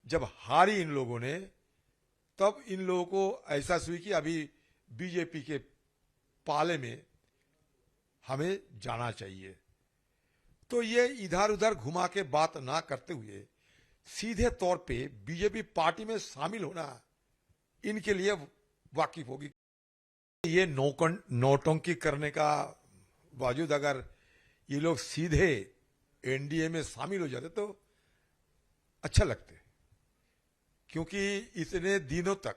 जब हारी इन लोगों ने, तब इन लोगों को एहसास हुई कि अभी बीजेपी के पाले में हमें जाना चाहिए। तो ये इधर उधर घुमा के बात ना करते हुए सीधे तौर पे बीजेपी पार्टी में शामिल होना इनके लिए वाकिफ होगी। ये नौटंकी करने का बावजूद अगर ये लोग सीधे एनडीए में शामिल हो जाते तो अच्छा लगते, क्योंकि इतने दिनों तक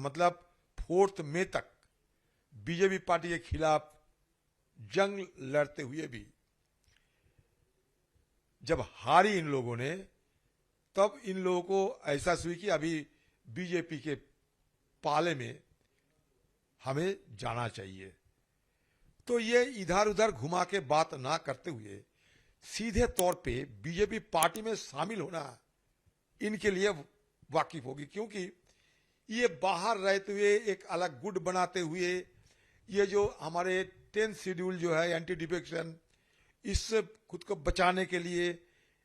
मतलब 4 मई तक बीजेपी पार्टी के खिलाफ जंग लड़ते हुए भी जब हारी इन लोगों ने, तब इन लोगों को एहसास हुई कि अभी बीजेपी के पाले में हमें जाना चाहिए। तो ये इधर उधर घुमा के बात ना करते हुए सीधे तौर पे बीजेपी पार्टी में शामिल होना इनके लिए वाकिफ होगी, क्योंकि ये बाहर रहते हुए एक अलग गुट बनाते हुए ये जो हमारे 10th शेड्यूल जो है एंटी डिफेक्शन, इससे खुद को बचाने के लिए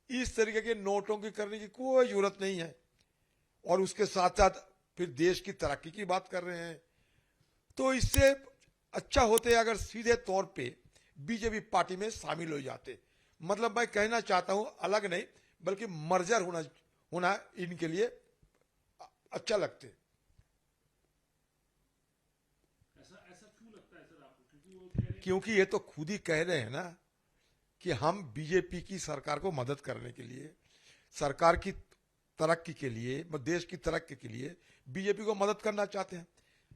इस तरीके के नोटों की करने की कोई जरूरत नहीं है। और उसके साथ साथ फिर देश की तरक्की की बात कर रहे हैं, तो इससे अच्छा होते अगर सीधे तौर पे बीजेपी पार्टी में शामिल हो जाते। मतलब मैं कहना चाहता हूं अलग नहीं बल्कि मर्जर होना इनके लिए अच्छा लगते। ऐसा क्यों लगता है सर आपको? क्योंकि ये तो खुद ही कह रहे हैं ना कि हम बीजेपी की सरकार को मदद करने के लिए, सरकार की तरक्की के लिए, देश की तरक्की के लिए बीजेपी को मदद करना चाहते हैं।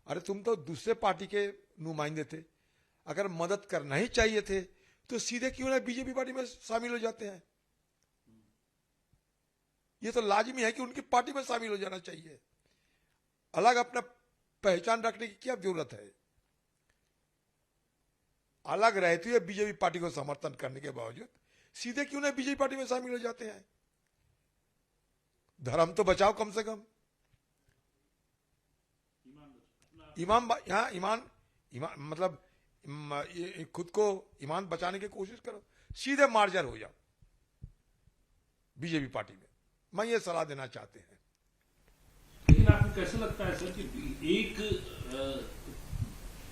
अरे तुम तो दूसरे पार्टी के नुमाइंदे थे, अगर मदद करना ही चाहिए थे तो सीधे क्यों ना बीजेपी पार्टी में शामिल हो जाते हैं। ये तो लाजमी है कि उनकी पार्टी में शामिल हो जाना चाहिए। अलग अपना पहचान रखने की क्या जरूरत है। अलग रहते हुए बीजेपी पार्टी को समर्थन करने के बावजूद सीधे क्यों ना बीजेपी पार्टी में शामिल हो जाते हैं। धर्म तो बचाओ कम से कम। ईमान मतलब खुद को ईमान बचाने की कोशिश करो, सीधे मार्जर हो जाओ बीजेपी पार्टी में। मैं ये सलाह देना चाहते हैं। लेकिन आपको कैसा लगता है सर कि एक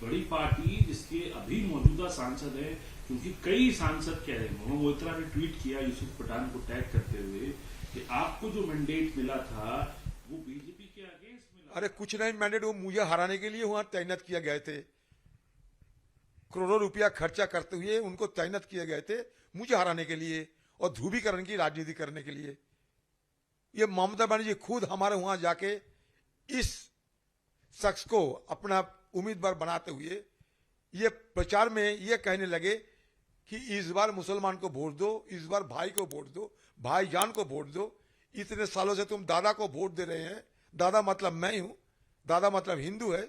बड़ी पार्टी जिसके अभी मौजूदा सांसद है, क्योंकि कई सांसद कह रहे हैं, मोहम्मद मोइत्रा ने ट्वीट किया यूसुफ पठान को टैग करते हुए कि आपको जो मैंडेट मिला था वो बीजेपी के अगेंस्ट मिला। अरे कुछ नहीं, मैंडेट वो मुझे हराने के लिए वहां तैनात किया गए थे। करोड़ों रुपया खर्चा करते हुए उनको तैनात किए गए थे मुझे हराने के लिए और ध्रुवीकरण की राजनीति करने के लिए। ये ममता बनर्जी खुद हमारे वहां जाके इस शख्स को अपना उम्मीदवार बनाते हुए ये प्रचार में ये कहने लगे कि इस बार मुसलमान को वोट दो, इस बार भाई को वोट दो, भाईजान को वोट दो। इतने सालों से तुम दादा को वोट दे रहे हैं, दादा मतलब मैं हूं, दादा मतलब हिंदू है,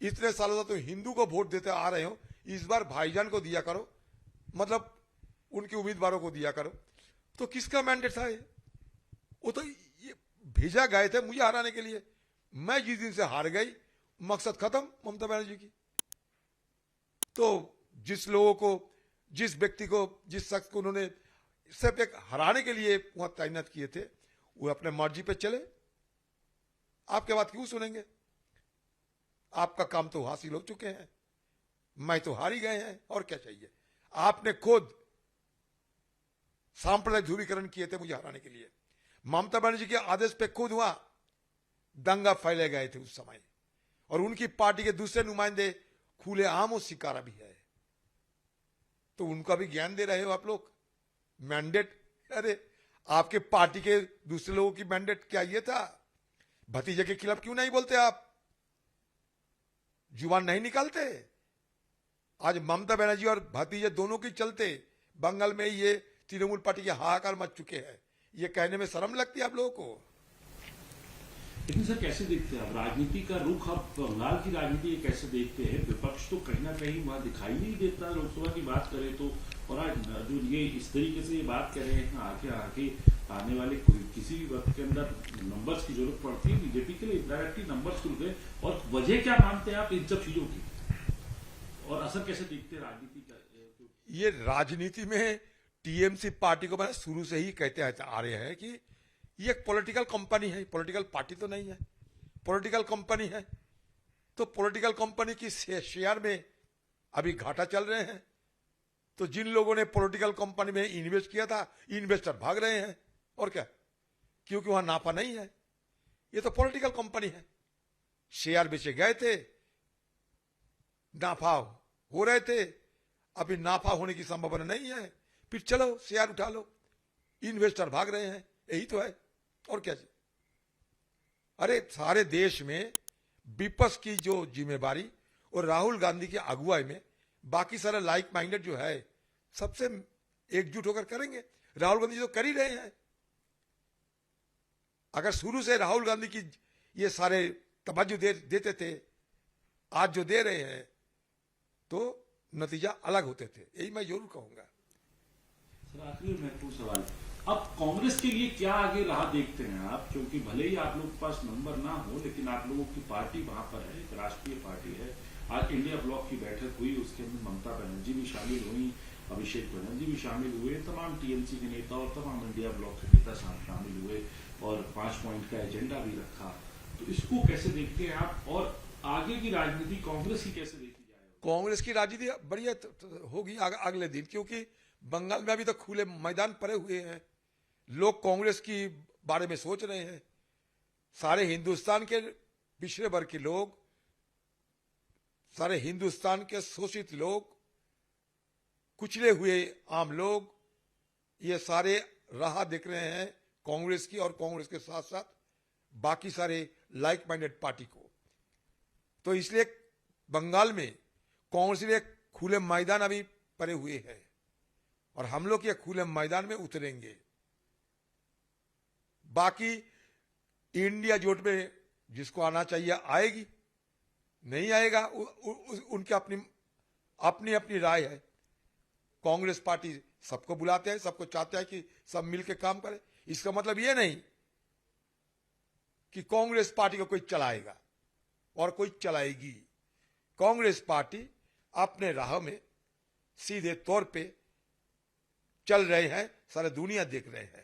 इतने सालों से तुम हिंदू को वोट देते आ रहे हो, इस बार भाईजान को दिया करो, मतलब उनके उम्मीदवारों को दिया करो। तो किसका मैंडेट था ये? वो तो ये भेजा गए थे मुझे हराने के लिए। मैं जिस दिन से हार गई, मकसद खत्म ममता बनर्जी की। तो जिस लोगों को, जिस व्यक्ति को, जिस शख्स को उन्होंने सिर्फ एक हराने के लिए वहां तैनात किए थे, वो अपने मर्जी पे चले। आपके बात क्यों सुनेंगे? आपका काम तो हासिल हो चुके हैं, मैं तो हार ही गए हैं, और क्या चाहिए। आपने खुद सांप्रदायिक ध्रुवीकरण किए थे मुझे हराने के लिए। ममता बनर्जी के आदेश पे खुद वहां दंगा फैले गए थे उस समय, और उनकी पार्टी के दूसरे नुमाइंदे खुलेआम और शिकारा भी है। तो उनका भी ज्ञान दे रहे हो आप लोग। मैंडेट, अरे आपके पार्टी के दूसरे लोगों की मैंडेट क्या ये था? भतीजे के खिलाफ क्यों नहीं बोलते आप? जुबान नहीं निकालते? आज ममता बनर्जी और भतीजे दोनों के चलते बंगाल में ये तृणमूल पार्टी के हाहाकार मच चुके हैं। ये कहने में शर्म लगती है आप लोगों को। लेकिन सर कैसे देखते हैं आप राजनीति का रुख? आप बंगाल की राजनीति कैसे देखते हैं? विपक्ष तो कहीं ना कहीं वहां दिखाई नहीं देता लोकसभा की बात करें तो, और आज जो ये इस तरीके से ये बात कर रहे हैं, आगे आने वाले किसी भी वक्त के अंदर नंबर्स की जरूरत पड़ती है बीजेपी के लिए, इनडायरेक्टली नंबर्स खुल गए। और वजह क्या मानते हैं आप इन सब चीजों की, और असर कैसे देखते हैं राजनीति का? ये राजनीति में टीएमसी पार्टी को मैं शुरू से ही कहते आ रहे हैं कि ये एक पॉलिटिकल कंपनी है, पॉलिटिकल पार्टी तो नहीं है, पॉलिटिकल कंपनी है। तो पॉलिटिकल कंपनी की शेयर में अभी घाटा चल रहे हैं। तो जिन लोगों ने पॉलिटिकल कंपनी में इन्वेस्ट किया था, इन्वेस्टर भाग रहे हैं। और क्या, क्योंकि वहां नाफा नहीं है। ये तो पॉलिटिकल कंपनी है, शेयर बेचे गए थे, नाफा हो रहे थे, अभी नाफा होने की संभावना नहीं है, फिर चलो शेयर उठा लो, इन्वेस्टर भाग रहे हैं, यही तो है। और क्या? अरे सारे देश में विपक्ष की जो जिम्मेवारी और राहुल गांधी की अगुवाई में बाकी सारे लाइक माइंडेड जो है सबसे एकजुट होकर करेंगे। राहुल गांधी तो कर ही रहे हैं। अगर शुरू से राहुल गांधी की ये सारे तवज्जो देते थे, आज जो दे रहे हैं, तो नतीजा अलग होते थे, यही मैं जरूर कहूंगा। सर आखिरी महत्वपूर्ण सवाल, अब कांग्रेस के लिए क्या आगे राह देखते हैं आप? क्योंकि भले ही आप लोगों के पास नंबर ना हो, लेकिन आप लोगों की पार्टी वहां पर है, एक राष्ट्रीय पार्टी है। आज इंडिया ब्लॉक की बैठक हुई, उसके अंदर ममता बनर्जी भी शामिल हुई, अभिषेक बनर्जी भी शामिल हुए, तमाम टीएमसी के नेता और तमाम इंडिया ब्लॉक के नेता शामिल हुए और 5 पॉइंट का एजेंडा भी रखा। तो इसको कैसे देखते हैं आप, और आगे की राजनीति कांग्रेस की कैसे देखी जाए? कांग्रेस की राजनीति बढ़िया होगी अगले दिन, क्योंकि बंगाल में अभी तो खुले मैदान पड़े हुए हैं। लोग कांग्रेस की बारे में सोच रहे हैं। सारे हिंदुस्तान के पिछड़े वर्ग के लोग, सारे हिंदुस्तान के शोषित लोग, कुचले हुए आम लोग, ये सारे राह देख रहे हैं कांग्रेस की, और कांग्रेस के साथ साथ बाकी सारे लाइक माइंडेड पार्टी को। तो इसलिए बंगाल में कांग्रेस के खुले मैदान अभी पड़े हुए हैं, और हम लोग ये खुले मैदान में उतरेंगे। बाकी इंडिया जोट में जिसको आना चाहिए आएगी, नहीं आएगा उनकी अपनी अपनी राय है। कांग्रेस पार्टी सबको बुलाते हैं, सबको चाहते हैं कि सब मिलकर काम करें। इसका मतलब ये नहीं कि कांग्रेस पार्टी को कोई चलाएगा और कोई चलाएगी। कांग्रेस पार्टी अपने राह में सीधे तौर पे चल रहे हैं, सारी दुनिया देख रहे हैं।